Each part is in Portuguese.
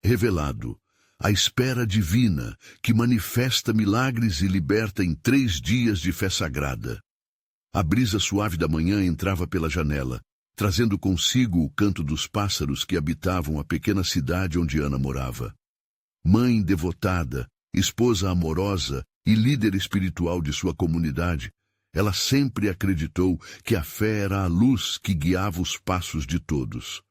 revelado, a espera divina que manifesta milagres e liberta em 3 dias de fé sagrada. A brisa suave da manhã entrava pela janela, trazendo consigo o canto dos pássaros que habitavam a pequena cidade onde Ana morava. Mãe devotada, esposa amorosa e líder espiritual de sua comunidade, ela sempre acreditou que a fé era a luz que guiava os passos de todos.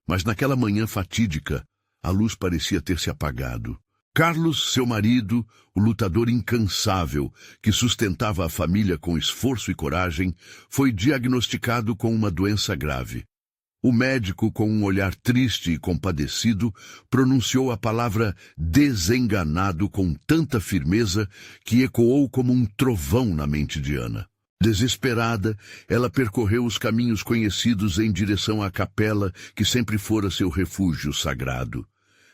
Mas naquela manhã fatídica, a luz parecia ter se apagado. Carlos, seu marido, o lutador incansável que sustentava a família com esforço e coragem, foi diagnosticado com uma doença grave. O médico, com um olhar triste e compadecido, pronunciou a palavra desenganado com tanta firmeza que ecoou como um trovão na mente de Ana. Desesperada, ela percorreu os caminhos conhecidos em direção à capela que sempre fora seu refúgio sagrado.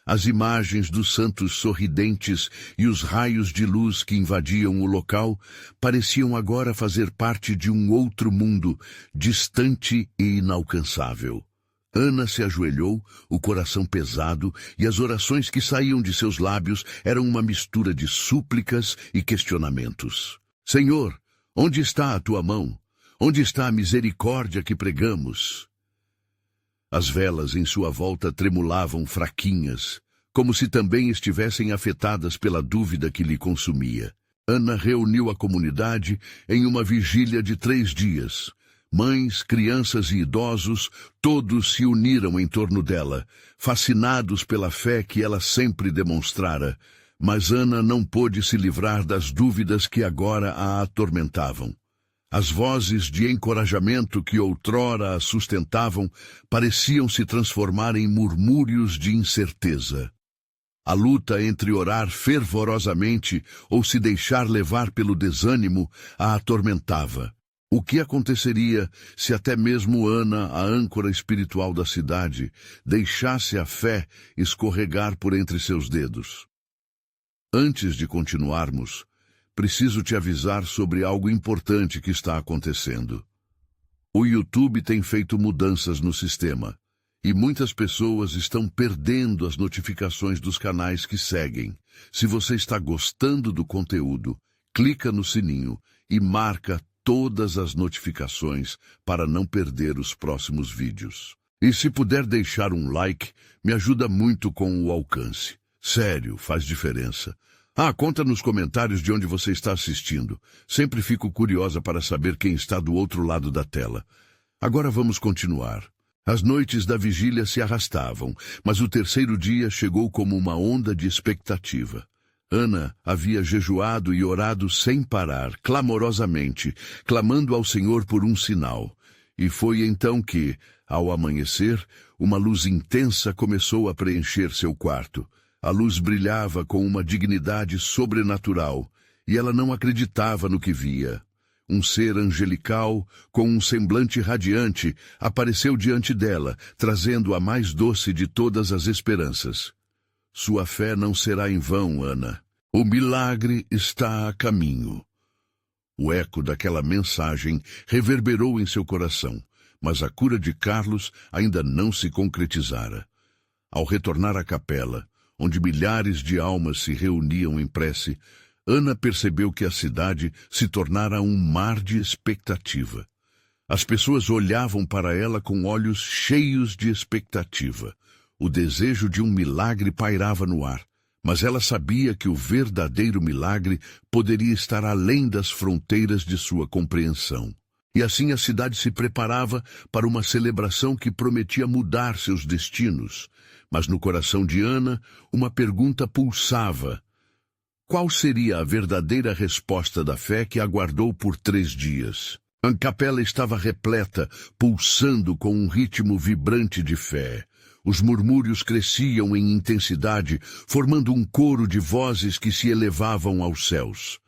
As imagens dos santos sorridentes e os raios de luz que invadiam o local pareciam agora fazer parte de um outro mundo, distante e inalcançável. Ana se ajoelhou, o coração pesado, e as orações que saíam de seus lábios eram uma mistura de súplicas e questionamentos. Senhor, onde está a tua mão? Onde está a misericórdia que pregamos? As velas em sua volta tremulavam fraquinhas, como se também estivessem afetadas pela dúvida que lhe consumia. Ana reuniu a comunidade em uma vigília de 3 dias. Mães, crianças e idosos, todos se uniram em torno dela, fascinados pela fé que ela sempre demonstrara. Mas Ana não pôde se livrar das dúvidas que agora a atormentavam. As vozes de encorajamento que outrora a sustentavam pareciam se transformar em murmúrios de incerteza. A luta entre orar fervorosamente ou se deixar levar pelo desânimo a atormentava. O que aconteceria se até mesmo Ana, a âncora espiritual da cidade, deixasse a fé escorregar por entre seus dedos? Antes de continuarmos, preciso te avisar sobre algo importante que está acontecendo. O YouTube tem feito mudanças no sistema, e muitas pessoas estão perdendo as notificações dos canais que seguem. Se você está gostando do conteúdo, clica no sininho e marca todas as notificações para não perder os próximos vídeos. E se puder deixar um like, me ajuda muito com o alcance. Sério, faz diferença. Conta nos comentários de onde você está assistindo. Sempre fico curiosa para saber quem está do outro lado da tela. Agora vamos continuar. As noites da vigília se arrastavam, mas o 3º dia chegou como uma onda de expectativa. Ana havia jejuado e orado sem parar, clamorosamente, clamando ao Senhor por um sinal. E foi então que, ao amanhecer, uma luz intensa começou a preencher seu quarto. A luz brilhava com uma dignidade sobrenatural, e ela não acreditava no que via. Um ser angelical, com um semblante radiante, apareceu diante dela, trazendo a mais doce de todas as esperanças. Sua fé não será em vão, Ana. O milagre está a caminho. O eco daquela mensagem reverberou em seu coração, mas a cura de Carlos ainda não se concretizara. Ao retornar à capela, onde milhares de almas se reuniam em prece, Ana percebeu que a cidade se tornara um mar de expectativa. As pessoas olhavam para ela com olhos cheios de expectativa. O desejo de um milagre pairava no ar, mas ela sabia que o verdadeiro milagre poderia estar além das fronteiras de sua compreensão. E assim a cidade se preparava para uma celebração que prometia mudar seus destinos. Mas no coração de Ana, uma pergunta pulsava. Qual seria a verdadeira resposta da fé que aguardou por 3 dias? A capela estava repleta, pulsando com um ritmo vibrante de fé. Os murmúrios cresciam em intensidade, formando um coro de vozes que se elevavam aos céus.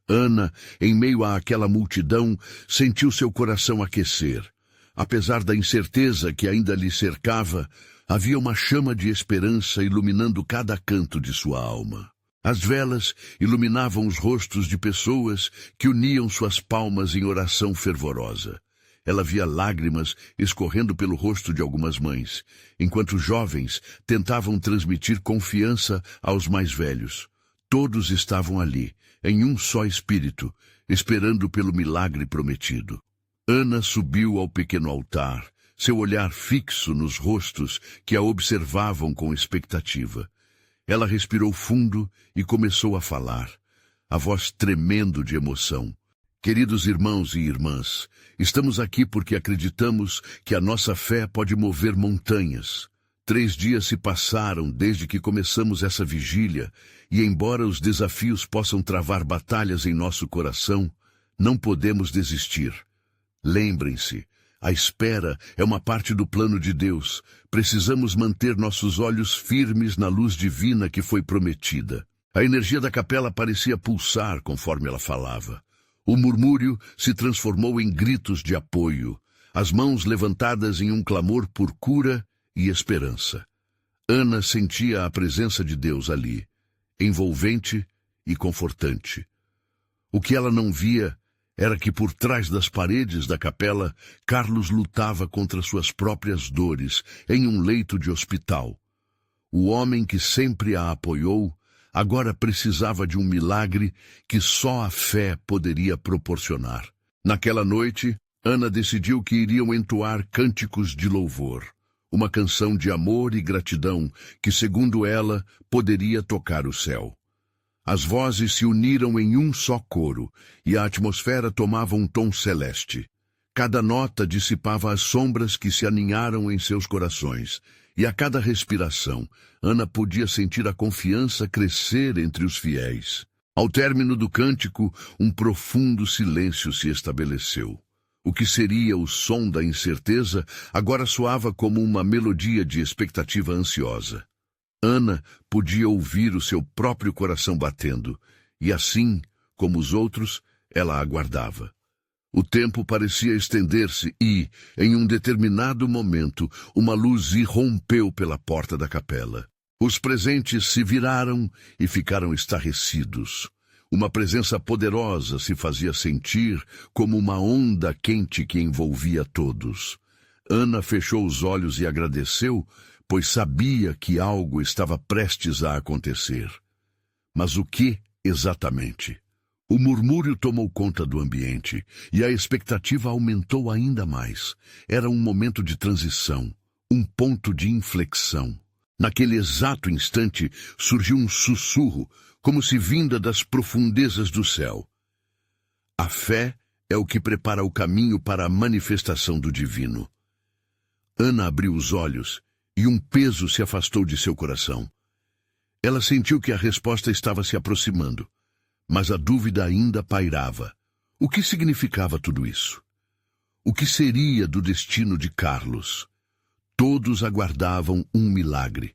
Ana, em meio àquela multidão, sentiu seu coração aquecer. Apesar da incerteza que ainda lhe cercava, havia uma chama de esperança iluminando cada canto de sua alma. As velas iluminavam os rostos de pessoas que uniam suas palmas em oração fervorosa. ela via lágrimas escorrendo pelo rosto de algumas mães, enquanto jovens tentavam transmitir confiança aos mais velhos. Todos estavam ali, em um só espírito, esperando pelo milagre prometido. Ana subiu ao pequeno altar, seu olhar fixo nos rostos que a observavam com expectativa. Ela respirou fundo e começou a falar, a voz tremendo de emoção. Queridos irmãos e irmãs, estamos aqui porque acreditamos que a nossa fé pode mover montanhas. 3 dias se passaram desde que começamos essa vigília, e embora os desafios possam travar batalhas em nosso coração, não podemos desistir. Lembrem-se, a espera é uma parte do plano de Deus. Precisamos manter nossos olhos firmes na luz divina que foi prometida. A energia da capela parecia pulsar conforme ela falava. O murmúrio se transformou em gritos de apoio, as mãos levantadas em um clamor por cura e esperança. Ana sentia a presença de Deus ali, envolvente e confortante. O que ela não via era que por trás das paredes da capela, Carlos lutava contra suas próprias dores em um leito de hospital. O homem que sempre a apoiou agora precisava de um milagre que só a fé poderia proporcionar. Naquela noite, Ana decidiu que iriam entoar cânticos de louvor, uma canção de amor e gratidão que, segundo ela, poderia tocar o céu. As vozes se uniram em um só coro, e a atmosfera tomava um tom celeste. Cada nota dissipava as sombras que se aninharam em seus corações, e a cada respiração, Ana podia sentir a confiança crescer entre os fiéis. Ao término do cântico, um profundo silêncio se estabeleceu. O que seria o som da incerteza agora soava como uma melodia de expectativa ansiosa. Ana podia ouvir o seu próprio coração batendo, e assim, como os outros, ela aguardava. O tempo parecia estender-se e, em um determinado momento, uma luz irrompeu pela porta da capela. Os presentes se viraram e ficaram estarrecidos. Uma presença poderosa se fazia sentir como uma onda quente que envolvia todos. Ana fechou os olhos e agradeceu, pois sabia que algo estava prestes a acontecer. Mas o que exatamente? O murmúrio tomou conta do ambiente, e a expectativa aumentou ainda mais. Era um momento de transição, um ponto de inflexão. Naquele exato instante, surgiu um sussurro, como se vinda das profundezas do céu. A fé é o que prepara o caminho para a manifestação do divino. Ana abriu os olhos, e um peso se afastou de seu coração. Ela sentiu que a resposta estava se aproximando. Mas a dúvida ainda pairava. O que significava tudo isso? O que seria do destino de Carlos? Todos aguardavam um milagre.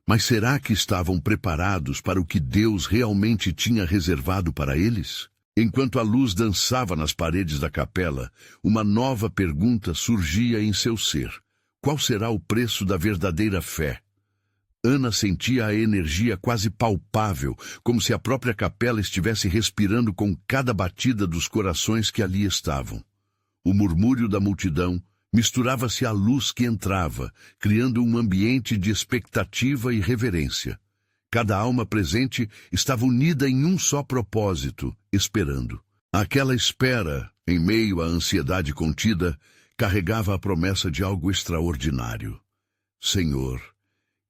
Mas será que estavam preparados para o que Deus realmente tinha reservado para eles? Enquanto a luz dançava nas paredes da capela, uma nova pergunta surgia em seu ser. Qual será o preço da verdadeira fé? Ana sentia a energia quase palpável, como se a própria capela estivesse respirando com cada batida dos corações que ali estavam. O murmúrio da multidão misturava-se à luz que entrava, criando um ambiente de expectativa e reverência. Cada alma presente estava unida em um só propósito, esperando. Aquela espera, em meio à ansiedade contida, carregava a promessa de algo extraordinário. Senhor,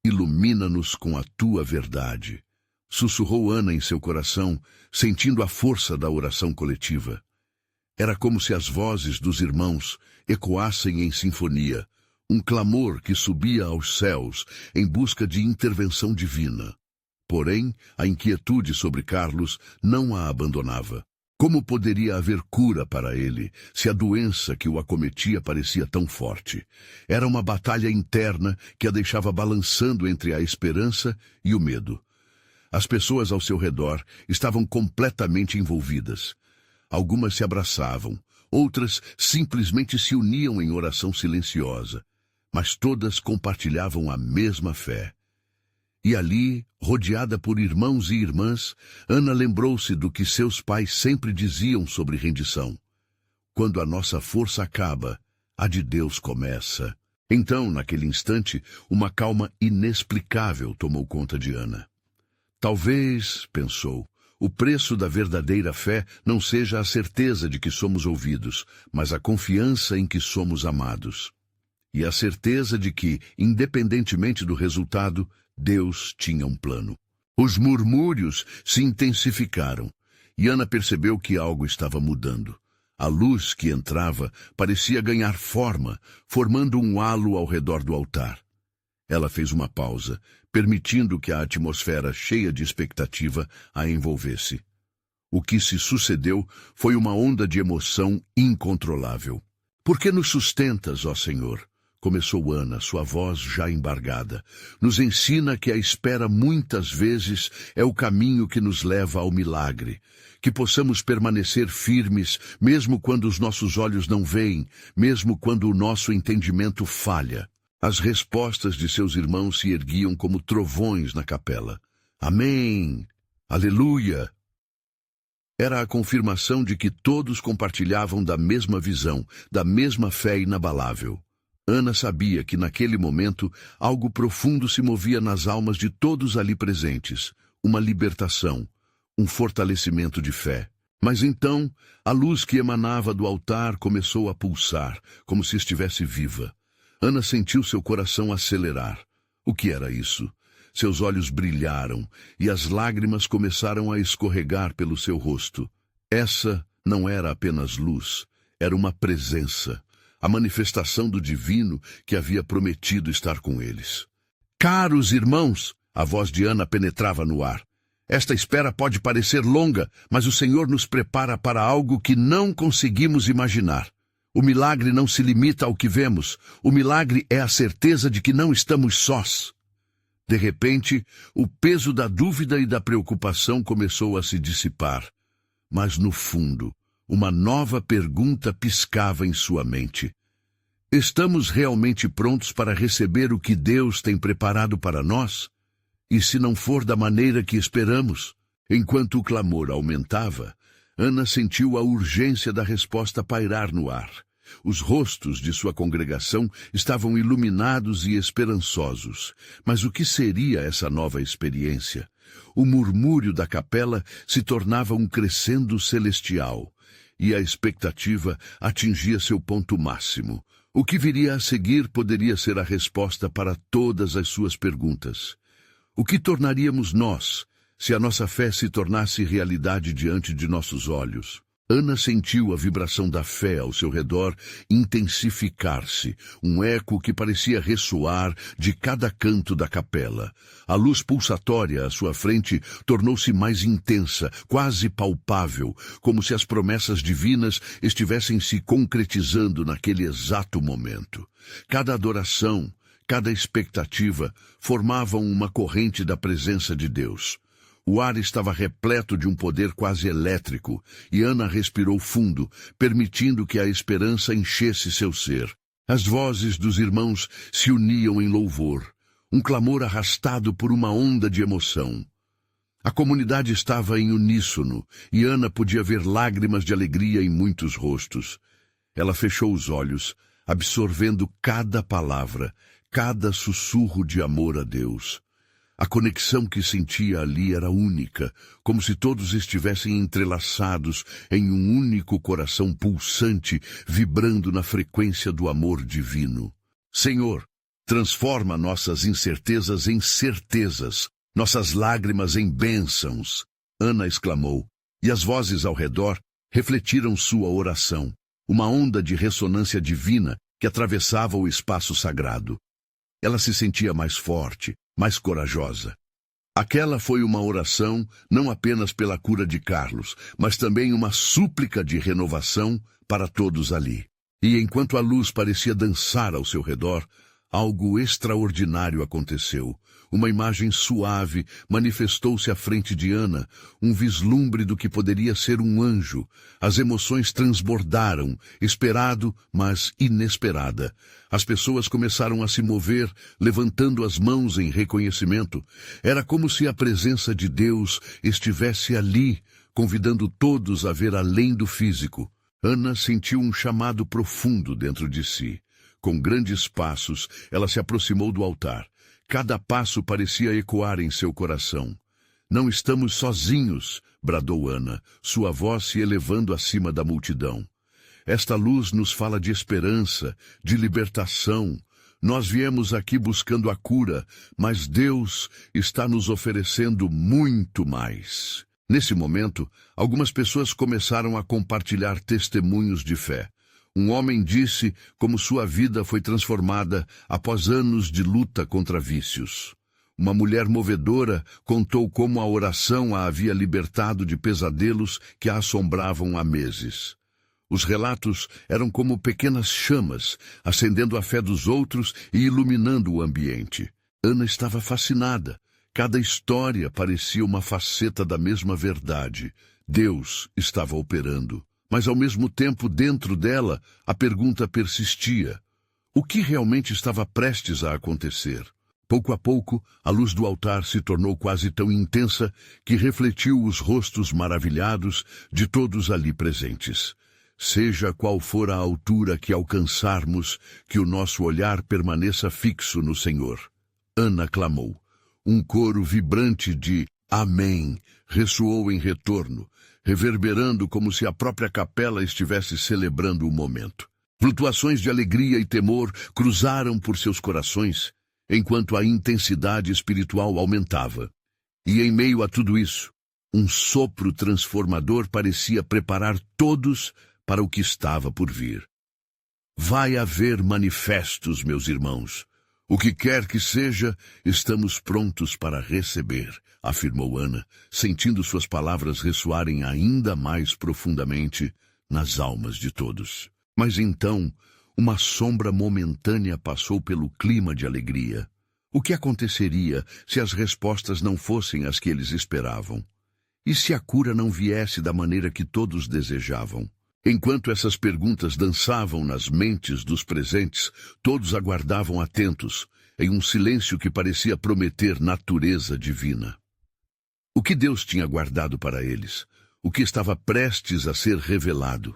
ilumina-nos com a tua verdade, sussurrou Ana em seu coração, sentindo a força da oração coletiva. Era como se as vozes dos irmãos ecoassem em sinfonia, um clamor que subia aos céus em busca de intervenção divina. Porém, a inquietude sobre Carlos não a abandonava. Como poderia haver cura para ele, se a doença que o acometia parecia tão forte? Era uma batalha interna que a deixava balançando entre a esperança e o medo. As pessoas ao seu redor estavam completamente envolvidas. Algumas se abraçavam, outras simplesmente se uniam em oração silenciosa, mas todas compartilhavam a mesma fé. E ali, rodeada por irmãos e irmãs, Ana lembrou-se do que seus pais sempre diziam sobre rendição. Quando a nossa força acaba, a de Deus começa. Então, naquele instante, uma calma inexplicável tomou conta de Ana. Talvez, pensou, o preço da verdadeira fé não seja a certeza de que somos ouvidos, mas a confiança em que somos amados. E a certeza de que, independentemente do resultado, Deus tinha um plano. Os murmúrios se intensificaram, e Ana percebeu que algo estava mudando. A luz que entrava parecia ganhar forma, formando um halo ao redor do altar. Ela fez uma pausa, permitindo que a atmosfera cheia de expectativa a envolvesse. O que se sucedeu foi uma onda de emoção incontrolável. Por que nos sustentas, ó Senhor? Começou Ana, sua voz já embargada. Nos ensina que a espera muitas vezes é o caminho que nos leva ao milagre. Que possamos permanecer firmes, mesmo quando os nossos olhos não veem, mesmo quando o nosso entendimento falha. As respostas de seus irmãos se erguiam como trovões na capela. Amém! Aleluia! Era a confirmação de que todos compartilhavam da mesma visão, da mesma fé inabalável. Ana sabia que naquele momento algo profundo se movia nas almas de todos ali presentes, uma libertação, um fortalecimento de fé. Mas então, a luz que emanava do altar começou a pulsar, como se estivesse viva. Ana sentiu seu coração acelerar. O que era isso? Seus olhos brilharam e as lágrimas começaram a escorregar pelo seu rosto. Essa não era apenas luz, era uma presença. A manifestação do divino que havia prometido estar com eles. Caros irmãos, a voz de Ana penetrava no ar. Esta espera pode parecer longa, mas o Senhor nos prepara para algo que não conseguimos imaginar. O milagre não se limita ao que vemos. O milagre é a certeza de que não estamos sós. De repente, o peso da dúvida e da preocupação começou a se dissipar. Mas no fundo, uma nova pergunta piscava em sua mente. Estamos realmente prontos para receber o que Deus tem preparado para nós? E se não for da maneira que esperamos? Enquanto o clamor aumentava, Ana sentiu a urgência da resposta pairar no ar. Os rostos de sua congregação estavam iluminados e esperançosos. Mas o que seria essa nova experiência? O murmúrio da capela se tornava um crescendo celestial. E a expectativa atingia seu ponto máximo. O que viria a seguir poderia ser a resposta para todas as suas perguntas. O que tornaríamos nós, se a nossa fé se tornasse realidade diante de nossos olhos? Ana sentiu a vibração da fé ao seu redor intensificar-se, um eco que parecia ressoar de cada canto da capela. A luz pulsatória à sua frente tornou-se mais intensa, quase palpável, como se as promessas divinas estivessem se concretizando naquele exato momento. Cada adoração, cada expectativa formavam uma corrente da presença de Deus. O ar estava repleto de um poder quase elétrico, e Ana respirou fundo, permitindo que a esperança enchesse seu ser. As vozes dos irmãos se uniam em louvor, um clamor arrastado por uma onda de emoção. A comunidade estava em uníssono, e Ana podia ver lágrimas de alegria em muitos rostos. Ela fechou os olhos, absorvendo cada palavra, cada sussurro de amor a Deus. A conexão que sentia ali era única, como se todos estivessem entrelaçados em um único coração pulsante, vibrando na frequência do amor divino. Senhor, transforma nossas incertezas em certezas, nossas lágrimas em bênçãos, Ana exclamou, e as vozes ao redor refletiram sua oração, uma onda de ressonância divina que atravessava o espaço sagrado. Ela se sentia mais forte, mais corajosa. Aquela foi uma oração não apenas pela cura de Carlos, mas também uma súplica de renovação para todos ali. E enquanto a luz parecia dançar ao seu redor, algo extraordinário aconteceu. Uma imagem suave manifestou-se à frente de Ana, um vislumbre do que poderia ser um anjo. As emoções transbordaram, esperado, mas inesperada. As pessoas começaram a se mover, levantando as mãos em reconhecimento. Era como se a presença de Deus estivesse ali, convidando todos a ver além do físico. Ana sentiu um chamado profundo dentro de si. Com grandes passos, ela se aproximou do altar. Cada passo parecia ecoar em seu coração. Não estamos sozinhos, bradou Ana, sua voz se elevando acima da multidão. Esta luz nos fala de esperança, de libertação. Nós viemos aqui buscando a cura, mas Deus está nos oferecendo muito mais. Nesse momento, algumas pessoas começaram a compartilhar testemunhos de fé. Um homem disse como sua vida foi transformada após anos de luta contra vícios. Uma mulher movedora contou como a oração a havia libertado de pesadelos que a assombravam há meses. Os relatos eram como pequenas chamas, acendendo a fé dos outros e iluminando o ambiente. Ana estava fascinada. Cada história parecia uma faceta da mesma verdade. Deus estava operando. Mas, ao mesmo tempo, dentro dela, a pergunta persistia. O que realmente estava prestes a acontecer? Pouco a pouco, a luz do altar se tornou quase tão intensa que refletiu os rostos maravilhados de todos ali presentes. Seja qual for a altura que alcançarmos, que o nosso olhar permaneça fixo no Senhor. Ana clamou. Um coro vibrante de Amém ressoou em retorno, reverberando como se a própria capela estivesse celebrando o momento. Flutuações de alegria e temor cruzaram por seus corações, enquanto a intensidade espiritual aumentava. E em meio a tudo isso, um sopro transformador parecia preparar todos para o que estava por vir. Vai haver manifestos, meus irmãos. O que quer que seja, estamos prontos para receber, afirmou Ana, sentindo suas palavras ressoarem ainda mais profundamente nas almas de todos. Mas então, uma sombra momentânea passou pelo clima de alegria. O que aconteceria se as respostas não fossem as que eles esperavam? E se a cura não viesse da maneira que todos desejavam? Enquanto essas perguntas dançavam nas mentes dos presentes, todos aguardavam atentos, em um silêncio que parecia prometer natureza divina. O que Deus tinha guardado para eles? O que estava prestes a ser revelado?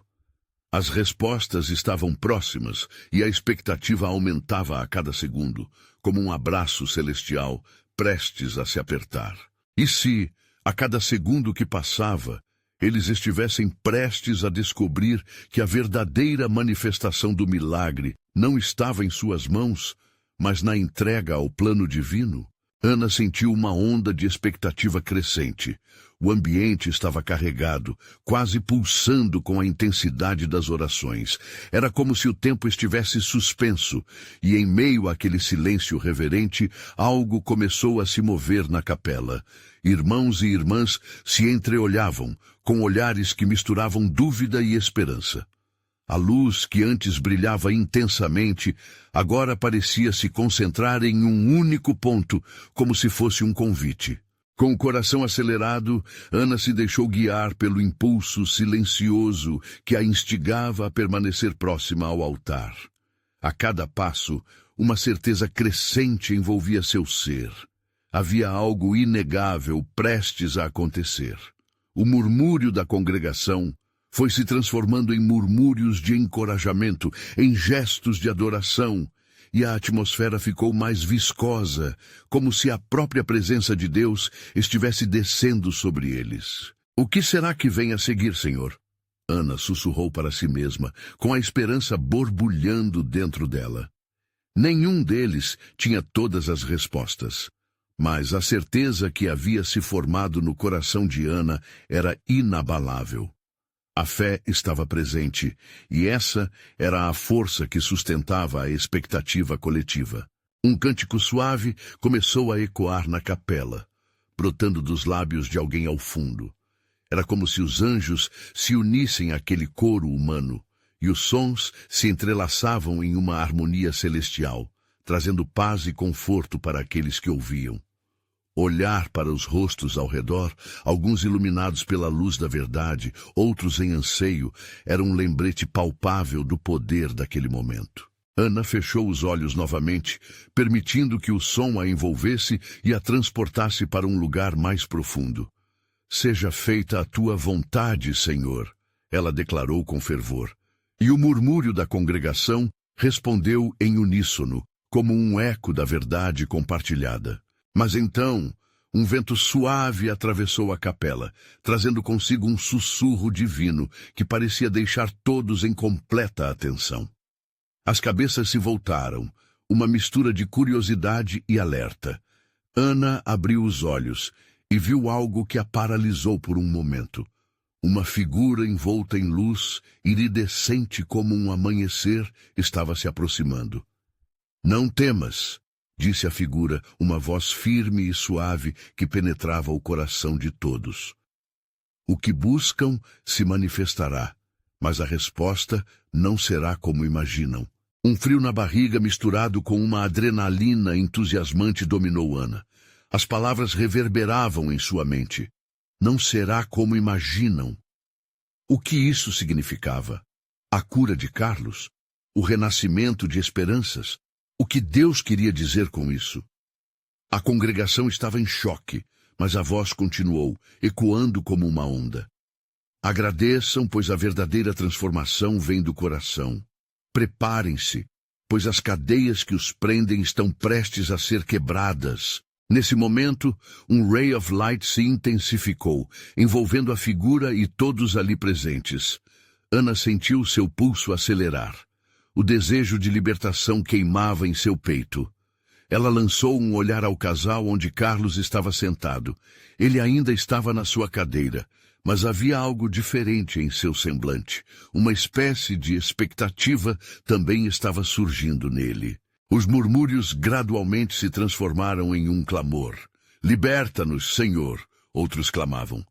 As respostas estavam próximas e a expectativa aumentava a cada segundo, como um abraço celestial prestes a se apertar. E se, a cada segundo que passava, eles estivessem prestes a descobrir que a verdadeira manifestação do milagre não estava em suas mãos, mas na entrega ao plano divino? Ana sentiu uma onda de expectativa crescente. O ambiente estava carregado, quase pulsando com a intensidade das orações. Era como se o tempo estivesse suspenso, e em meio àquele silêncio reverente, algo começou a se mover na capela. Irmãos e irmãs se entreolhavam, com olhares que misturavam dúvida e esperança. A luz que antes brilhava intensamente, agora parecia se concentrar em um único ponto, como se fosse um convite. Com o coração acelerado, Ana se deixou guiar pelo impulso silencioso que a instigava a permanecer próxima ao altar. A cada passo, uma certeza crescente envolvia seu ser. Havia algo inegável prestes a acontecer. O murmúrio da congregação foi se transformando em murmúrios de encorajamento, em gestos de adoração, e a atmosfera ficou mais viscosa, como se a própria presença de Deus estivesse descendo sobre eles. O que será que vem a seguir, Senhor? Ana sussurrou para si mesma, com a esperança borbulhando dentro dela. Nenhum deles tinha todas as respostas, mas a certeza que havia se formado no coração de Ana era inabalável. A fé estava presente, e essa era a força que sustentava a expectativa coletiva. Um cântico suave começou a ecoar na capela, brotando dos lábios de alguém ao fundo. Era como se os anjos se unissem àquele coro humano, e os sons se entrelaçavam em uma harmonia celestial, trazendo paz e conforto para aqueles que ouviam. Olhar para os rostos ao redor, alguns iluminados pela luz da verdade, outros em anseio, era um lembrete palpável do poder daquele momento. Ana fechou os olhos novamente, permitindo que o som a envolvesse e a transportasse para um lugar mais profundo. Seja feita a tua vontade, Senhor, ela declarou com fervor. E o murmúrio da congregação respondeu em uníssono, como um eco da verdade compartilhada. Mas então, um vento suave atravessou a capela, trazendo consigo um sussurro divino que parecia deixar todos em completa atenção. As cabeças se voltaram, uma mistura de curiosidade e alerta. Ana abriu os olhos e viu algo que a paralisou por um momento. Uma figura envolta em luz, iridescente como um amanhecer, estava se aproximando. "Não temas", disse a figura, uma voz firme e suave que penetrava o coração de todos. "O que buscam se manifestará, mas a resposta não será como imaginam." Um frio na barriga misturado com uma adrenalina entusiasmante dominou Ana. As palavras reverberavam em sua mente. Não será como imaginam. O que isso significava? A cura de Carlos? O renascimento de esperanças? O que Deus queria dizer com isso? A congregação estava em choque, mas a voz continuou, ecoando como uma onda. "Agradeçam, pois a verdadeira transformação vem do coração. Preparem-se, pois as cadeias que os prendem estão prestes a ser quebradas." Nesse momento, um ray of light se intensificou, envolvendo a figura e todos ali presentes. Ana sentiu seu pulso acelerar. O desejo de libertação queimava em seu peito. Ela lançou um olhar ao casal onde Carlos estava sentado. Ele ainda estava na sua cadeira, mas havia algo diferente em seu semblante. Uma espécie de expectativa também estava surgindo nele. Os murmúrios gradualmente se transformaram em um clamor. "Liberta-nos, Senhor!" outros clamavam.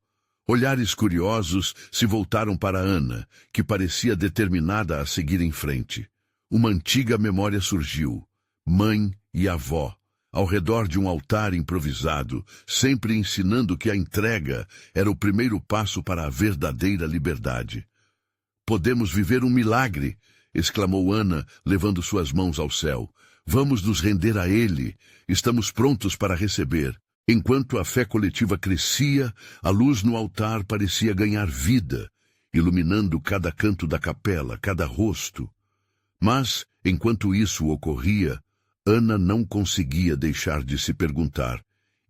Olhares curiosos se voltaram para Ana, que parecia determinada a seguir em frente. Uma antiga memória surgiu. Mãe e avó, ao redor de um altar improvisado, sempre ensinando que a entrega era o primeiro passo para a verdadeira liberdade. "Podemos viver um milagre!" exclamou Ana, levando suas mãos ao céu. "Vamos nos render a Ele. Estamos prontos para receber." Enquanto a fé coletiva crescia, a luz no altar parecia ganhar vida, iluminando cada canto da capela, cada rosto. Mas, enquanto isso ocorria, Ana não conseguia deixar de se perguntar: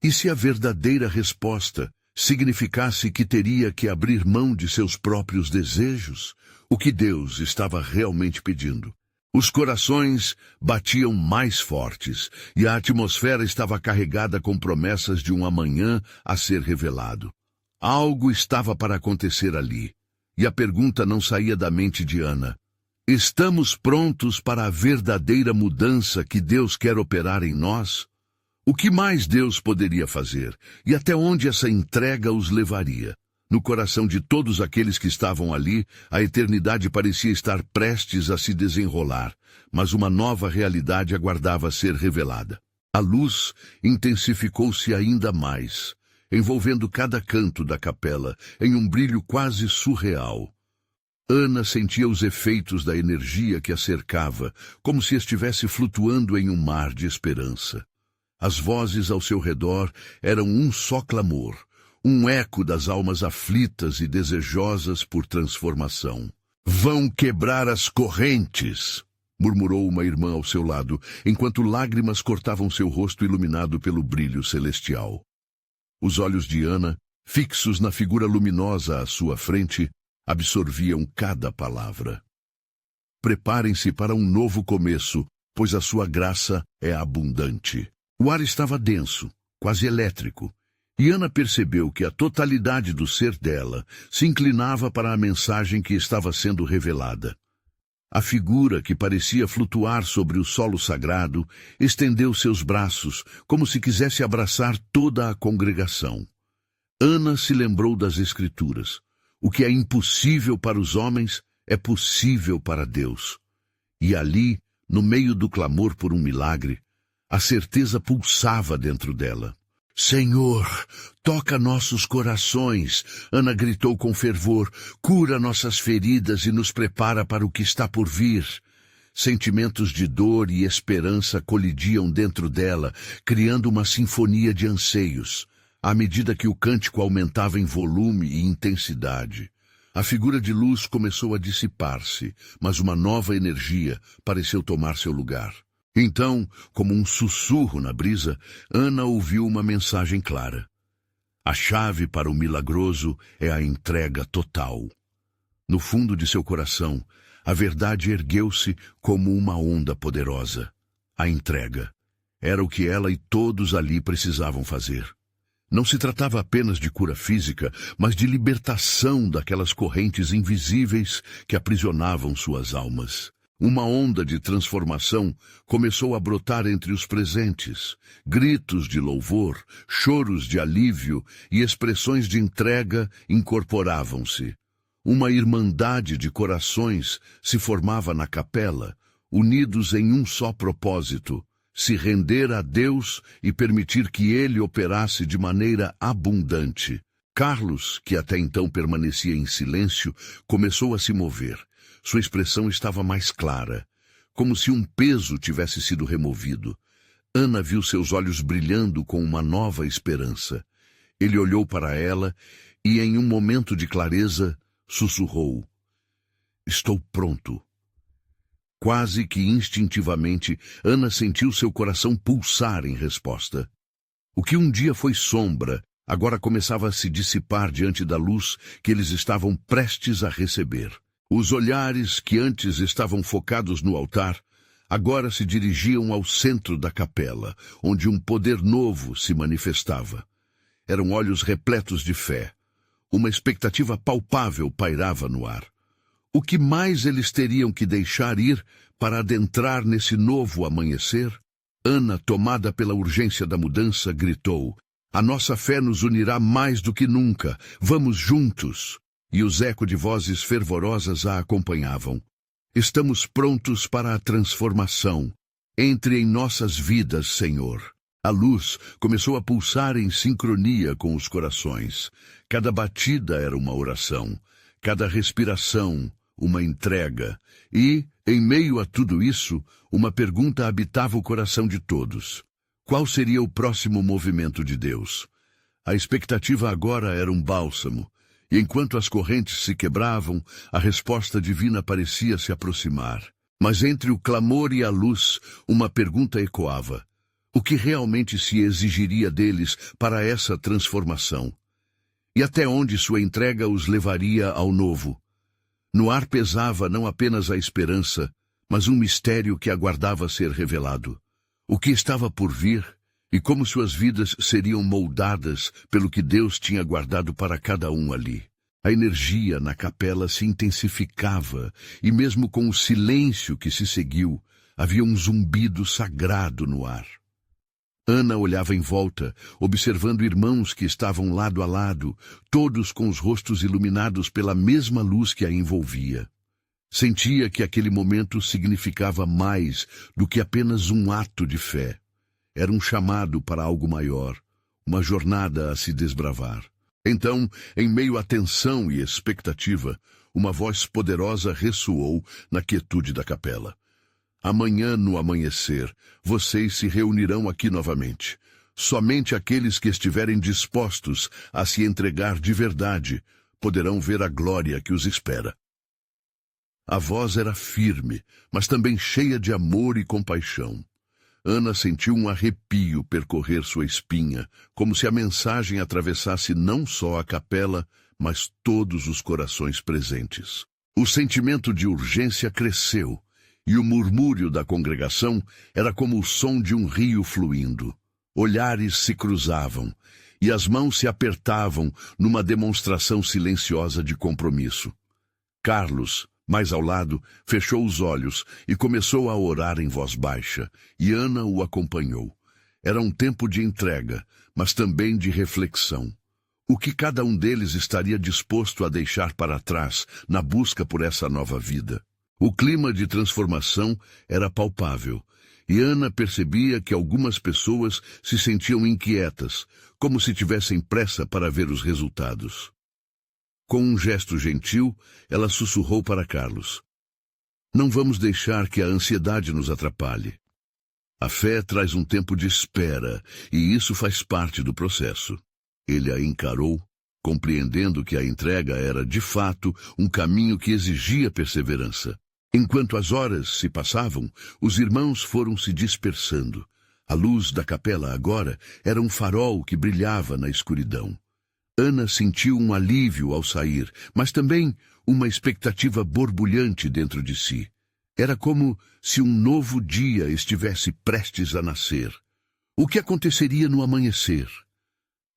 e se a verdadeira resposta significasse que teria que abrir mão de seus próprios desejos? O que Deus estava realmente pedindo? Os corações batiam mais fortes, e a atmosfera estava carregada com promessas de um amanhã a ser revelado. Algo estava para acontecer ali, e a pergunta não saía da mente de Ana: estamos prontos para a verdadeira mudança que Deus quer operar em nós? O que mais Deus poderia fazer, e até onde essa entrega os levaria? No coração de todos aqueles que estavam ali, a eternidade parecia estar prestes a se desenrolar, mas uma nova realidade aguardava ser revelada. A luz intensificou-se ainda mais, envolvendo cada canto da capela em um brilho quase surreal. Ana sentia os efeitos da energia que a cercava, como se estivesse flutuando em um mar de esperança. As vozes ao seu redor eram um só clamor, um eco das almas aflitas e desejosas por transformação. "Vão quebrar as correntes", murmurou uma irmã ao seu lado, enquanto lágrimas cortavam seu rosto iluminado pelo brilho celestial. Os olhos de Ana, fixos na figura luminosa à sua frente, absorviam cada palavra. "Preparem-se para um novo começo, pois a sua graça é abundante." O ar estava denso, quase elétrico, e Ana percebeu que a totalidade do ser dela se inclinava para a mensagem que estava sendo revelada. A figura, que parecia flutuar sobre o solo sagrado, estendeu seus braços, como se quisesse abraçar toda a congregação. Ana se lembrou das Escrituras. O que é impossível para os homens é possível para Deus. E ali, no meio do clamor por um milagre, a certeza pulsava dentro dela. "Senhor, toca nossos corações", Ana gritou com fervor. "Cura nossas feridas e nos prepara para o que está por vir." Sentimentos de dor e esperança colidiam dentro dela, criando uma sinfonia de anseios, à medida que o cântico aumentava em volume e intensidade. A figura de luz começou a dissipar-se, mas uma nova energia pareceu tomar seu lugar. Então, como um sussurro na brisa, Ana ouviu uma mensagem clara. A chave para o milagroso é a entrega total. No fundo de seu coração, a verdade ergueu-se como uma onda poderosa. A entrega. Era o que ela e todos ali precisavam fazer. Não se tratava apenas de cura física, mas de libertação daquelas correntes invisíveis que aprisionavam suas almas. Uma onda de transformação começou a brotar entre os presentes. Gritos de louvor, choros de alívio e expressões de entrega incorporavam-se. Uma irmandade de corações se formava na capela, unidos em um só propósito: se render a Deus e permitir que Ele operasse de maneira abundante. Carlos, que até então permanecia em silêncio, começou a se mover. Sua expressão estava mais clara, como se um peso tivesse sido removido. Ana viu seus olhos brilhando com uma nova esperança. Ele olhou para ela e, em um momento de clareza, sussurrou: "Estou pronto." Quase que instintivamente, Ana sentiu seu coração pulsar em resposta. O que um dia foi sombra, agora começava a se dissipar diante da luz que eles estavam prestes a receber. Os olhares que antes estavam focados no altar, agora se dirigiam ao centro da capela, onde um poder novo se manifestava. Eram olhos repletos de fé. Uma expectativa palpável pairava no ar. O que mais eles teriam que deixar ir para adentrar nesse novo amanhecer? Ana, tomada pela urgência da mudança, gritou: "A nossa fé nos unirá mais do que nunca. Vamos juntos!" E os ecos de vozes fervorosas a acompanhavam. "Estamos prontos para a transformação. Entre em nossas vidas, Senhor." A luz começou a pulsar em sincronia com os corações. Cada batida era uma oração, cada respiração uma entrega. E, em meio a tudo isso, uma pergunta habitava o coração de todos: qual seria o próximo movimento de Deus? A expectativa agora era um bálsamo, e enquanto as correntes se quebravam, a resposta divina parecia se aproximar. Mas entre o clamor e a luz, uma pergunta ecoava: o que realmente se exigiria deles para essa transformação? E até onde sua entrega os levaria ao novo? No ar pesava não apenas a esperança, mas um mistério que aguardava ser revelado. O que estava por vir e como suas vidas seriam moldadas pelo que Deus tinha guardado para cada um ali. A energia na capela se intensificava e mesmo com o silêncio que se seguiu, havia um zumbido sagrado no ar. Ana olhava em volta, observando irmãos que estavam lado a lado, todos com os rostos iluminados pela mesma luz que a envolvia. Sentia que aquele momento significava mais do que apenas um ato de fé. Era um chamado para algo maior, uma jornada a se desbravar. Então, em meio à tensão e expectativa, uma voz poderosa ressoou na quietude da capela. Amanhã, no amanhecer, vocês se reunirão aqui novamente. Somente aqueles que estiverem dispostos a se entregar de verdade poderão ver a glória que os espera. A voz era firme, mas também cheia de amor e compaixão. Ana sentiu um arrepio percorrer sua espinha, como se a mensagem atravessasse não só a capela, mas todos os corações presentes. O sentimento de urgência cresceu, e o murmúrio da congregação era como o som de um rio fluindo. Olhares se cruzavam, e as mãos se apertavam numa demonstração silenciosa de compromisso. Carlos, mais ao lado, fechou os olhos e começou a orar em voz baixa, e Ana o acompanhou. Era um tempo de entrega, mas também de reflexão. O que cada um deles estaria disposto a deixar para trás na busca por essa nova vida? O clima de transformação era palpável, e Ana percebia que algumas pessoas se sentiam inquietas, como se tivessem pressa para ver os resultados. Com um gesto gentil, ela sussurrou para Carlos: "Não vamos deixar que a ansiedade nos atrapalhe. A fé traz um tempo de espera, e isso faz parte do processo." Ele a encarou compreendendo que a entrega era, de fato, um caminho que exigia perseverança. Enquanto as horas se passavam, os irmãos foram se dispersando. A luz da capela agora era um farol que brilhava na escuridão. Ana sentiu um alívio ao sair, mas também uma expectativa borbulhante dentro de si. Era como se um novo dia estivesse prestes a nascer. O que aconteceria no amanhecer?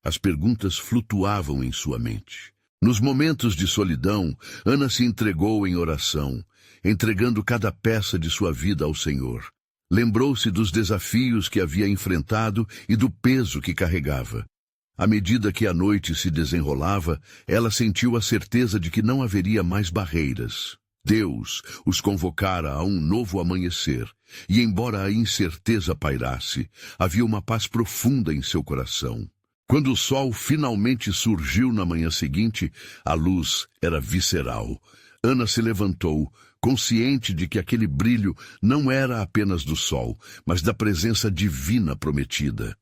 As perguntas flutuavam em sua mente. Nos momentos de solidão, Ana se entregou em oração, entregando cada peça de sua vida ao Senhor. Lembrou-se dos desafios que havia enfrentado e do peso que carregava. À medida que a noite se desenrolava, ela sentiu a certeza de que não haveria mais barreiras. Deus os convocara a um novo amanhecer, e embora a incerteza pairasse, havia uma paz profunda em seu coração. Quando o sol finalmente surgiu na manhã seguinte, a luz era visceral. Ana se levantou, consciente de que aquele brilho não era apenas do sol, mas da presença divina prometida.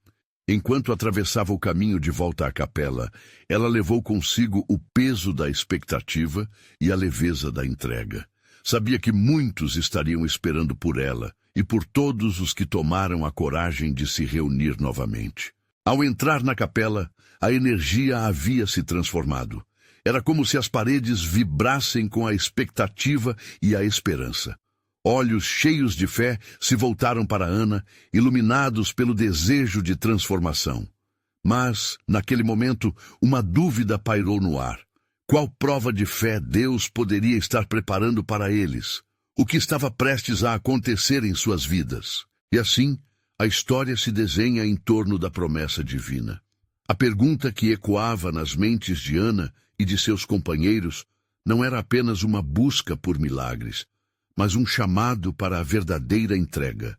Enquanto atravessava o caminho de volta à capela, ela levou consigo o peso da expectativa e a leveza da entrega. Sabia que muitos estariam esperando por ela e por todos os que tomaram a coragem de se reunir novamente. Ao entrar na capela, a energia havia se transformado. Era como se as paredes vibrassem com a expectativa e a esperança. Olhos cheios de fé se voltaram para Ana, iluminados pelo desejo de transformação. Mas, naquele momento, uma dúvida pairou no ar. Qual prova de fé Deus poderia estar preparando para eles? O que estava prestes a acontecer em suas vidas? E assim, a história se desenha em torno da promessa divina. A pergunta que ecoava nas mentes de Ana e de seus companheiros não era apenas uma busca por milagres, mas um chamado para a verdadeira entrega.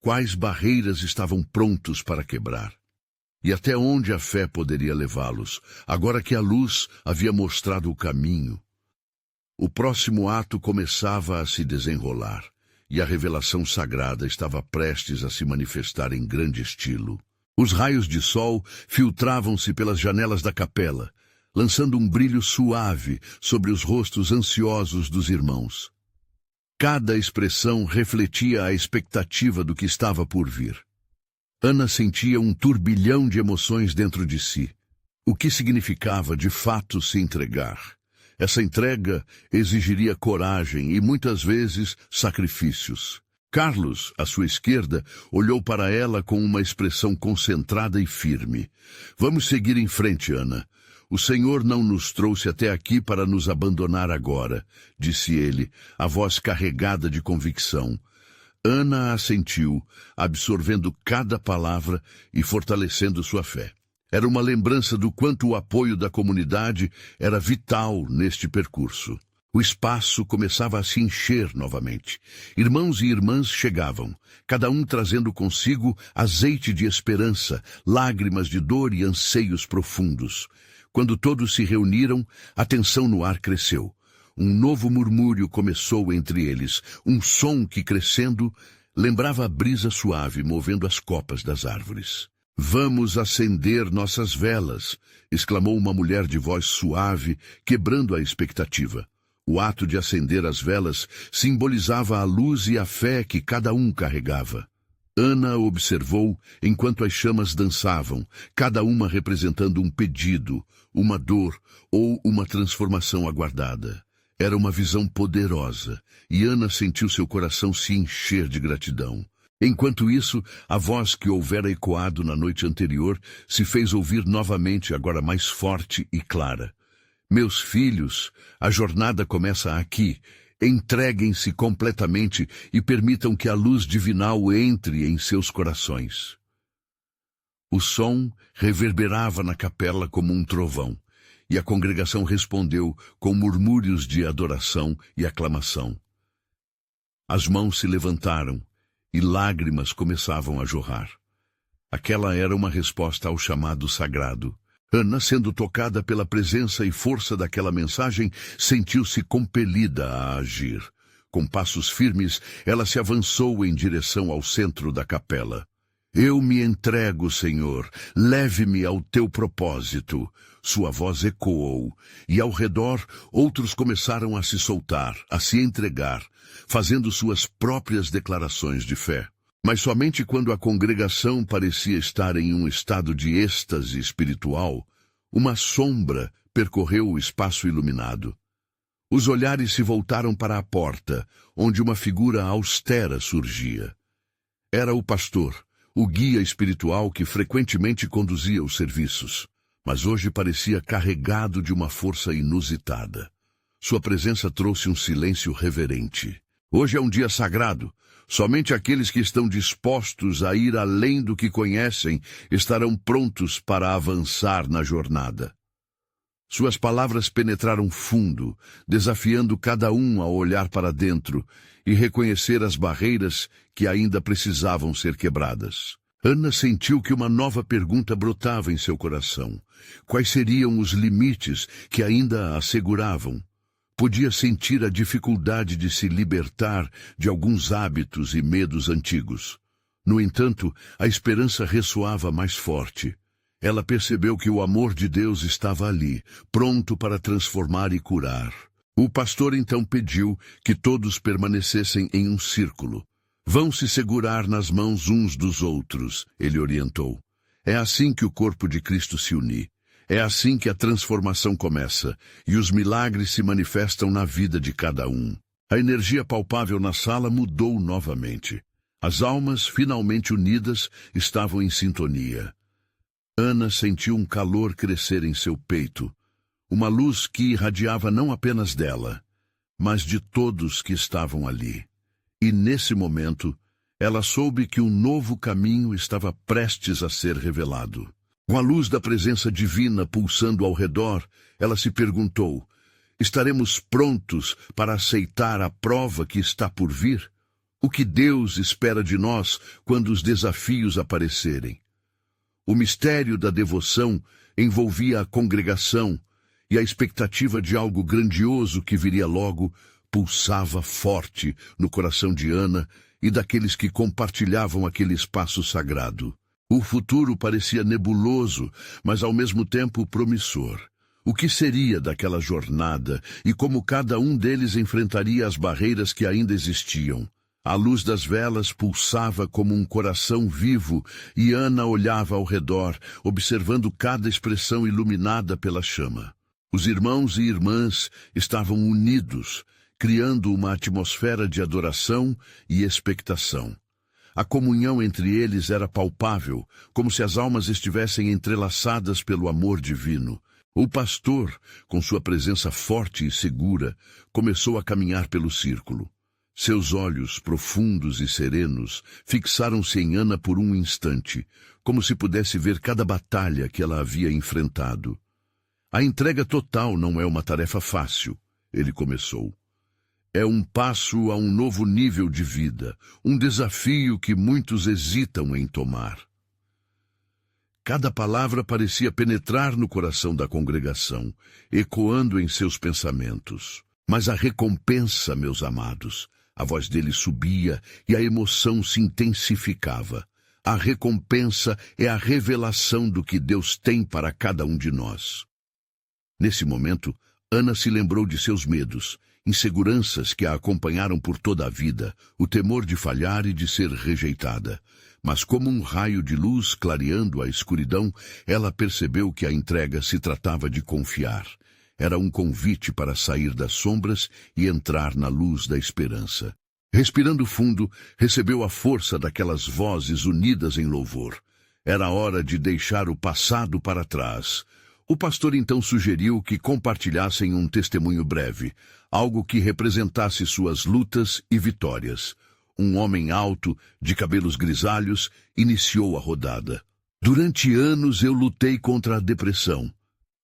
Quais barreiras estavam prontos para quebrar? E até onde a fé poderia levá-los, agora que a luz havia mostrado o caminho? O próximo ato começava a se desenrolar, e a revelação sagrada estava prestes a se manifestar em grande estilo. Os raios de sol filtravam-se pelas janelas da capela, lançando um brilho suave sobre os rostos ansiosos dos irmãos. Cada expressão refletia a expectativa do que estava por vir. Ana sentia um turbilhão de emoções dentro de si. O que significava, de fato, se entregar? Essa entrega exigiria coragem e, muitas vezes, sacrifícios. Carlos, à sua esquerda, olhou para ela com uma expressão concentrada e firme. "Vamos seguir em frente, Ana. O Senhor não nos trouxe até aqui para nos abandonar agora", disse ele, a voz carregada de convicção. Ana assentiu, absorvendo cada palavra e fortalecendo sua fé. Era uma lembrança do quanto o apoio da comunidade era vital neste percurso. O espaço começava a se encher novamente. Irmãos e irmãs chegavam, cada um trazendo consigo azeite de esperança, lágrimas de dor e anseios profundos. Quando todos se reuniram, a tensão no ar cresceu. Um novo murmúrio começou entre eles, um som que, crescendo, lembrava a brisa suave movendo as copas das árvores. "Vamos acender nossas velas", exclamou uma mulher de voz suave, quebrando a expectativa. O ato de acender as velas simbolizava a luz e a fé que cada um carregava. Ana observou enquanto as chamas dançavam, cada uma representando um pedido, uma dor ou uma transformação aguardada. Era uma visão poderosa, e Ana sentiu seu coração se encher de gratidão. Enquanto isso, a voz que houvera ecoado na noite anterior se fez ouvir novamente, agora mais forte e clara. "Meus filhos, a jornada começa aqui. Entreguem-se completamente e permitam que a luz divinal entre em seus corações." O som reverberava na capela como um trovão, e a congregação respondeu com murmúrios de adoração e aclamação. As mãos se levantaram e lágrimas começavam a jorrar. Aquela era uma resposta ao chamado sagrado. Ana, sendo tocada pela presença e força daquela mensagem, sentiu-se compelida a agir. Com passos firmes, ela se avançou em direção ao centro da capela. Eu me entrego, Senhor, leve-me ao teu propósito. Sua voz ecoou, e ao redor outros começaram a se soltar, a se entregar, fazendo suas próprias declarações de fé. Mas somente quando a congregação parecia estar em um estado de êxtase espiritual, uma sombra percorreu o espaço iluminado. Os olhares se voltaram para a porta, onde uma figura austera surgia. Era o pastor, o guia espiritual que frequentemente conduzia os serviços, mas hoje parecia carregado de uma força inusitada. Sua presença trouxe um silêncio reverente. Hoje é um dia sagrado. Somente aqueles que estão dispostos a ir além do que conhecem estarão prontos para avançar na jornada. Suas palavras penetraram fundo, desafiando cada um a olhar para dentro e reconhecer as barreiras que ainda precisavam ser quebradas. Ana sentiu que uma nova pergunta brotava em seu coração. Quais seriam os limites que ainda a seguravam? Podia sentir a dificuldade de se libertar de alguns hábitos e medos antigos. No entanto, a esperança ressoava mais forte. Ela percebeu que o amor de Deus estava ali, pronto para transformar e curar. O pastor então pediu que todos permanecessem em um círculo. Vão se segurar nas mãos uns dos outros, ele orientou. É assim que o corpo de Cristo se une. É assim que a transformação começa, e os milagres se manifestam na vida de cada um. A energia palpável na sala mudou novamente. As almas, finalmente unidas, estavam em sintonia. Ana sentiu um calor crescer em seu peito, uma luz que irradiava não apenas dela, mas de todos que estavam ali. E nesse momento, ela soube que um novo caminho estava prestes a ser revelado. Com a luz da presença divina pulsando ao redor, ela se perguntou: estaremos prontos para aceitar a prova que está por vir? O que Deus espera de nós quando os desafios aparecerem? O mistério da devoção envolvia a congregação, e a expectativa de algo grandioso que viria logo pulsava forte no coração de Ana e daqueles que compartilhavam aquele espaço sagrado. O futuro parecia nebuloso, mas ao mesmo tempo promissor. O que seria daquela jornada e como cada um deles enfrentaria as barreiras que ainda existiam? A luz das velas pulsava como um coração vivo e Ana olhava ao redor, observando cada expressão iluminada pela chama. Os irmãos e irmãs estavam unidos, criando uma atmosfera de adoração e expectação. A comunhão entre eles era palpável, como se as almas estivessem entrelaçadas pelo amor divino. O pastor, com sua presença forte e segura, começou a caminhar pelo círculo. Seus olhos, profundos e serenos, fixaram-se em Ana por um instante, como se pudesse ver cada batalha que ela havia enfrentado. A entrega total não é uma tarefa fácil, ele começou. É um passo a um novo nível de vida, um desafio que muitos hesitam em tomar. Cada palavra parecia penetrar no coração da congregação, ecoando em seus pensamentos. Mas a recompensa, meus amados, a voz dele subia e a emoção se intensificava. A recompensa é a revelação do que Deus tem para cada um de nós. Nesse momento, Ana se lembrou de seus medos, inseguranças que a acompanharam por toda a vida, o temor de falhar e de ser rejeitada. Mas como um raio de luz clareando a escuridão, ela percebeu que a entrega se tratava de confiar. Era um convite para sair das sombras e entrar na luz da esperança. Respirando fundo, recebeu a força daquelas vozes unidas em louvor. Era hora de deixar o passado para trás. O pastor então sugeriu que compartilhassem um testemunho breve, algo que representasse suas lutas e vitórias. Um homem alto, de cabelos grisalhos, iniciou a rodada. Durante anos eu lutei contra a depressão.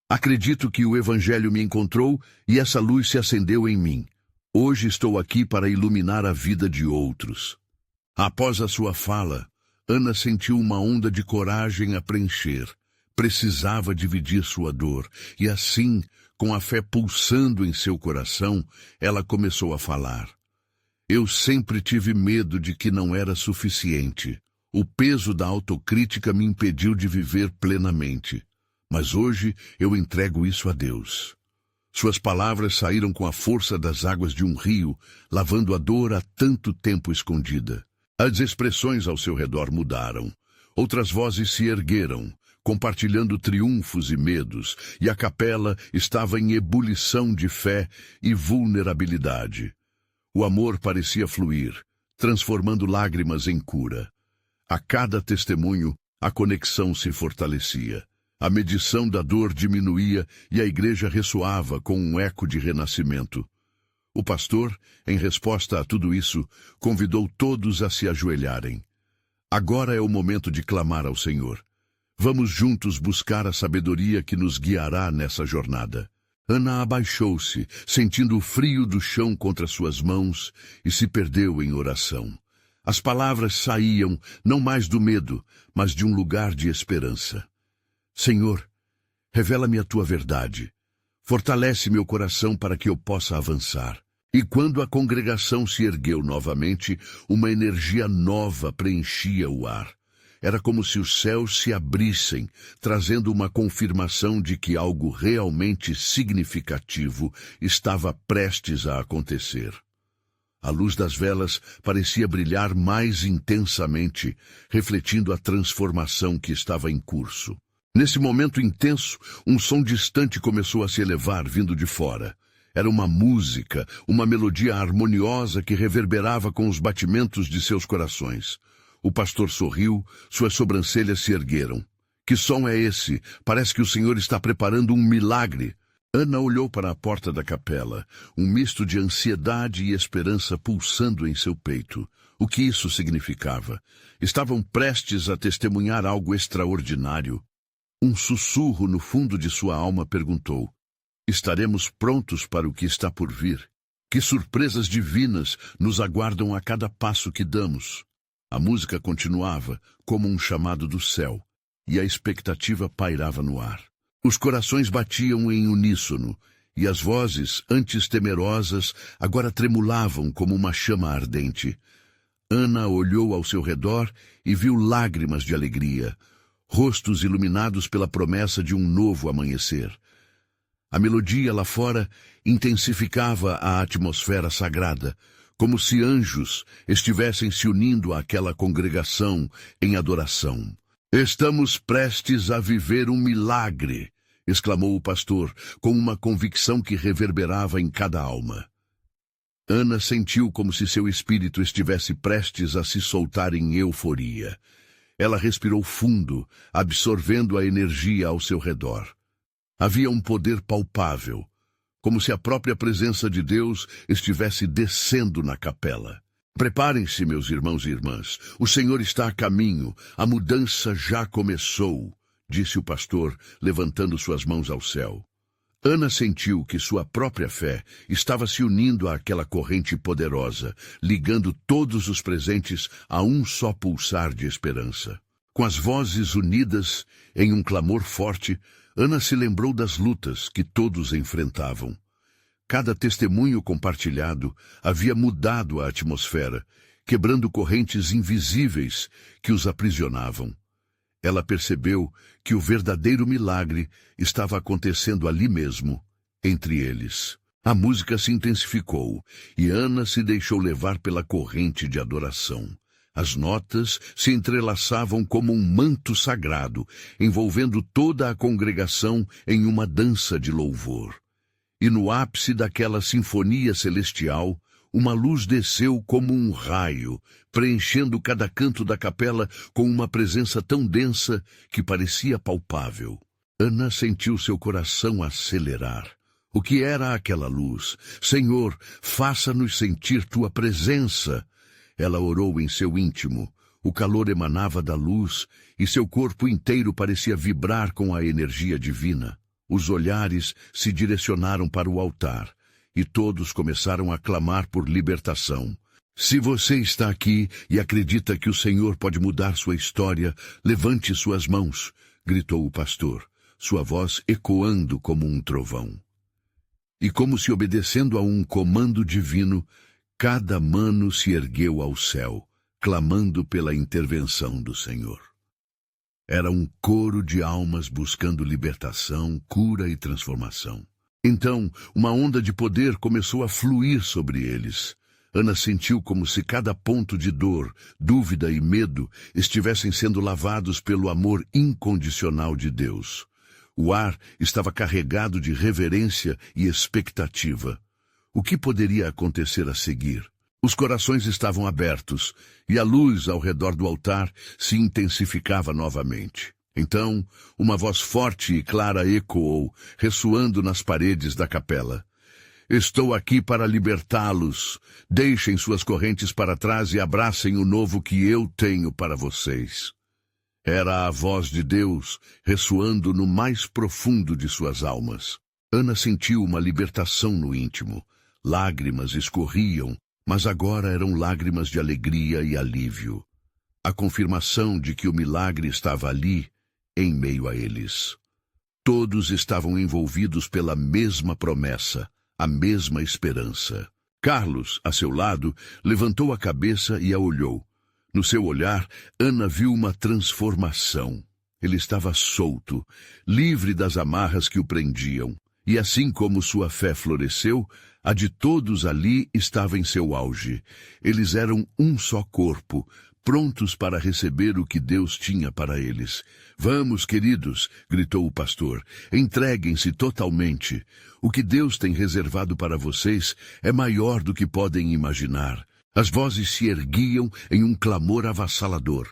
Acredito que o Evangelho me encontrou e essa luz se acendeu em mim. Hoje estou aqui para iluminar a vida de outros. Após a sua fala, Ana sentiu uma onda de coragem a preencher. Precisava dividir sua dor, e assim, com a fé pulsando em seu coração, ela começou a falar. Eu sempre tive medo de que não era suficiente. O peso da autocrítica me impediu de viver plenamente. Mas hoje eu entrego isso a Deus. Suas palavras saíram com a força das águas de um rio, lavando a dor há tanto tempo escondida. As expressões ao seu redor mudaram. Outras vozes se ergueram, compartilhando triunfos e medos, e a capela estava em ebulição de fé e vulnerabilidade. O amor parecia fluir, transformando lágrimas em cura. A cada testemunho, a conexão se fortalecia. A medição da dor diminuía e a igreja ressoava com um eco de renascimento. O pastor, em resposta a tudo isso, convidou todos a se ajoelharem. Agora é o momento de clamar ao Senhor. Vamos juntos buscar a sabedoria que nos guiará nessa jornada. Ana abaixou-se, sentindo o frio do chão contra suas mãos, e se perdeu em oração. As palavras saíam não mais do medo, mas de um lugar de esperança. Senhor, revela-me a tua verdade. Fortalece meu coração para que eu possa avançar. E quando a congregação se ergueu novamente, uma energia nova preenchia o ar. Era como se os céus se abrissem, trazendo uma confirmação de que algo realmente significativo estava prestes a acontecer. A luz das velas parecia brilhar mais intensamente, refletindo a transformação que estava em curso. Nesse momento intenso, um som distante começou a se elevar vindo de fora. Era uma música, uma melodia harmoniosa que reverberava com os batimentos de seus corações. O pastor sorriu, suas sobrancelhas se ergueram. Que som é esse? Parece que o Senhor está preparando um milagre. Ana olhou para a porta da capela, um misto de ansiedade e esperança pulsando em seu peito. O que isso significava? Estavam prestes a testemunhar algo extraordinário. Um sussurro no fundo de sua alma perguntou: estaremos prontos para o que está por vir? Que surpresas divinas nos aguardam a cada passo que damos? A música continuava, como um chamado do céu, e a expectativa pairava no ar. Os corações batiam em uníssono, e as vozes, antes temerosas, agora tremulavam como uma chama ardente. Ana olhou ao seu redor e viu lágrimas de alegria, rostos iluminados pela promessa de um novo amanhecer. A melodia lá fora intensificava a atmosfera sagrada, como se anjos estivessem se unindo àquela congregação em adoração. Estamos prestes a viver um milagre, exclamou o pastor, com uma convicção que reverberava em cada alma. Ana sentiu como se seu espírito estivesse prestes a se soltar em euforia. Ela respirou fundo, absorvendo a energia ao seu redor. Havia um poder palpável, como se a própria presença de Deus estivesse descendo na capela. Preparem-se, meus irmãos e irmãs. O Senhor está a caminho. A mudança já começou, disse o pastor, levantando suas mãos ao céu. Ana sentiu que sua própria fé estava se unindo àquela corrente poderosa, ligando todos os presentes a um só pulsar de esperança. Com as vozes unidas em um clamor forte, Ana se lembrou das lutas que todos enfrentavam. Cada testemunho compartilhado havia mudado a atmosfera, quebrando correntes invisíveis que os aprisionavam. Ela percebeu que o verdadeiro milagre estava acontecendo ali mesmo, entre eles. A música se intensificou e Ana se deixou levar pela corrente de adoração. As notas se entrelaçavam como um manto sagrado, envolvendo toda a congregação em uma dança de louvor. E no ápice daquela sinfonia celestial, uma luz desceu como um raio, preenchendo cada canto da capela com uma presença tão densa que parecia palpável. Ana sentiu seu coração acelerar. O que era aquela luz? Senhor, faça-nos sentir tua presença. Ela orou em seu íntimo. O calor emanava da luz e seu corpo inteiro parecia vibrar com a energia divina. Os olhares se direcionaram para o altar e todos começaram a clamar por libertação. Se você está aqui e acredita que o Senhor pode mudar sua história, levante suas mãos, gritou o pastor, sua voz ecoando como um trovão. E como se obedecendo a um comando divino, cada mano se ergueu ao céu, clamando pela intervenção do Senhor. Era um coro de almas buscando libertação, cura e transformação. Então, uma onda de poder começou a fluir sobre eles. Ana sentiu como se cada ponto de dor, dúvida e medo estivessem sendo lavados pelo amor incondicional de Deus. O ar estava carregado de reverência e expectativa. O que poderia acontecer a seguir? Os corações estavam abertos e a luz ao redor do altar se intensificava novamente. Então, uma voz forte e clara ecoou, ressoando nas paredes da capela. Estou aqui para libertá-los. Deixem suas correntes para trás e abracem o novo que eu tenho para vocês. Era a voz de Deus ressoando no mais profundo de suas almas. Ana sentiu uma libertação no íntimo. Lágrimas escorriam, mas agora eram lágrimas de alegria e alívio. A confirmação de que o milagre estava ali, em meio a eles. Todos estavam envolvidos pela mesma promessa, a mesma esperança. Carlos, a seu lado, levantou a cabeça e a olhou. No seu olhar, Ana viu uma transformação. Ele estava solto, livre das amarras que o prendiam. E assim como sua fé floresceu, a de todos ali estava em seu auge. Eles eram um só corpo, prontos para receber o que Deus tinha para eles. Vamos, queridos, gritou o pastor, entreguem-se totalmente. O que Deus tem reservado para vocês é maior do que podem imaginar. As vozes se erguiam em um clamor avassalador.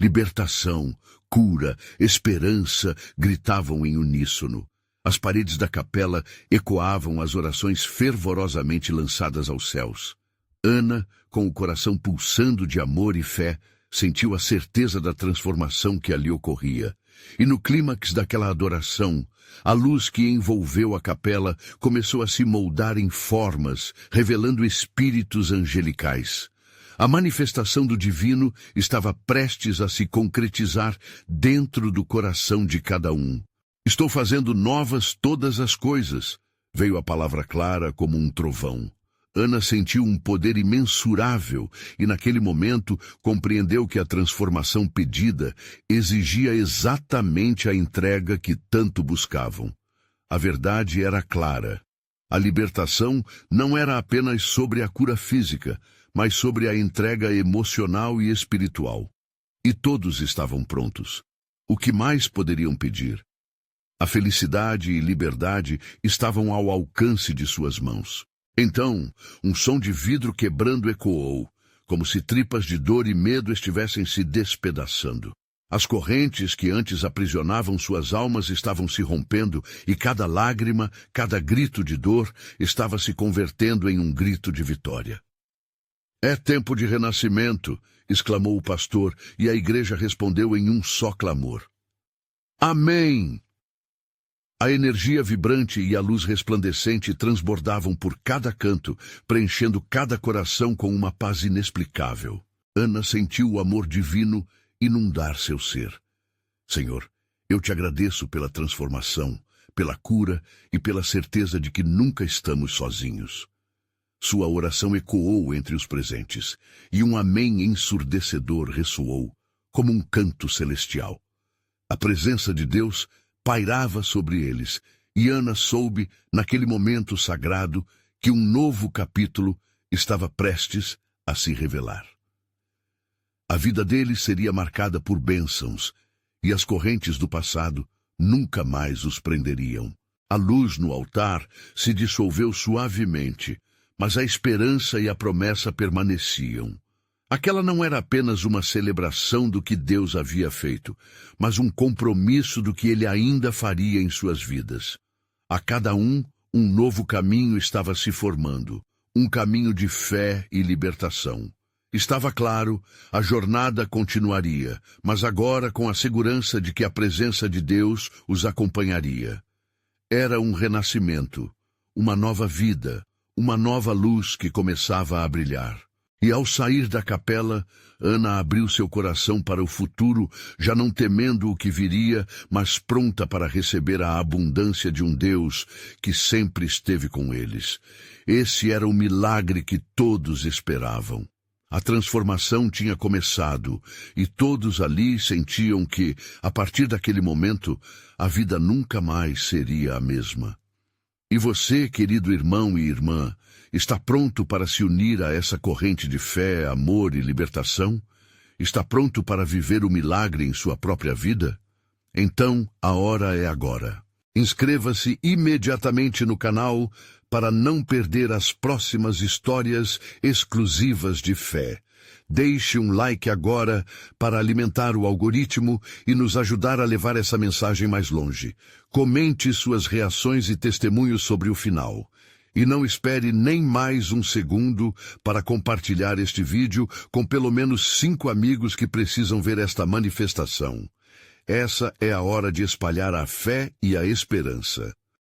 Libertação, cura, esperança gritavam em uníssono. As paredes da capela ecoavam as orações fervorosamente lançadas aos céus. Ana, com o coração pulsando de amor e fé, sentiu a certeza da transformação que ali ocorria. E no clímax daquela adoração, a luz que envolveu a capela começou a se moldar em formas, revelando espíritos angelicais. A manifestação do divino estava prestes a se concretizar dentro do coração de cada um. Estou fazendo novas todas as coisas, veio a palavra clara como um trovão. Ana sentiu um poder imensurável e, naquele momento, compreendeu que a transformação pedida exigia exatamente a entrega que tanto buscavam. A verdade era clara. A libertação não era apenas sobre a cura física, mas sobre a entrega emocional e espiritual. E todos estavam prontos. O que mais poderiam pedir? A felicidade e liberdade estavam ao alcance de suas mãos. Então, um som de vidro quebrando ecoou, como se tripas de dor e medo estivessem se despedaçando. As correntes que antes aprisionavam suas almas estavam se rompendo e cada lágrima, cada grito de dor estava se convertendo em um grito de vitória. É tempo de renascimento, exclamou o pastor, e a igreja respondeu em um só clamor. Amém! A energia vibrante e a luz resplandecente transbordavam por cada canto, preenchendo cada coração com uma paz inexplicável. Ana sentiu o amor divino inundar seu ser. Senhor, eu te agradeço pela transformação, pela cura e pela certeza de que nunca estamos sozinhos. Sua oração ecoou entre os presentes, e um amém ensurdecedor ressoou, como um canto celestial. A presença de Deus pairava sobre eles, e Ana soube, naquele momento sagrado, que um novo capítulo estava prestes a se revelar. A vida deles seria marcada por bênçãos, e as correntes do passado nunca mais os prenderiam. A luz no altar se dissolveu suavemente, mas a esperança e a promessa permaneciam. Aquela não era apenas uma celebração do que Deus havia feito, mas um compromisso do que Ele ainda faria em suas vidas. A cada um novo caminho estava se formando, um caminho de fé e libertação. Estava claro, a jornada continuaria, mas agora com a segurança de que a presença de Deus os acompanharia. Era um renascimento, uma nova vida, uma nova luz que começava a brilhar. E ao sair da capela, Ana abriu seu coração para o futuro, já não temendo o que viria, mas pronta para receber a abundância de um Deus que sempre esteve com eles. Esse era o milagre que todos esperavam. A transformação tinha começado e todos ali sentiam que, a partir daquele momento, a vida nunca mais seria a mesma. E você, querido irmão e irmã, está pronto para se unir a essa corrente de fé, amor e libertação? Está pronto para viver o milagre em sua própria vida? Então, a hora é agora. Inscreva-se imediatamente no canal para não perder as próximas histórias exclusivas de fé. Deixe um like agora para alimentar o algoritmo e nos ajudar a levar essa mensagem mais longe. Comente suas reações e testemunhos sobre o final. E não espere nem mais um segundo para compartilhar este vídeo com pelo menos 5 amigos que precisam ver esta manifestação. Essa é a hora de espalhar a fé e a esperança.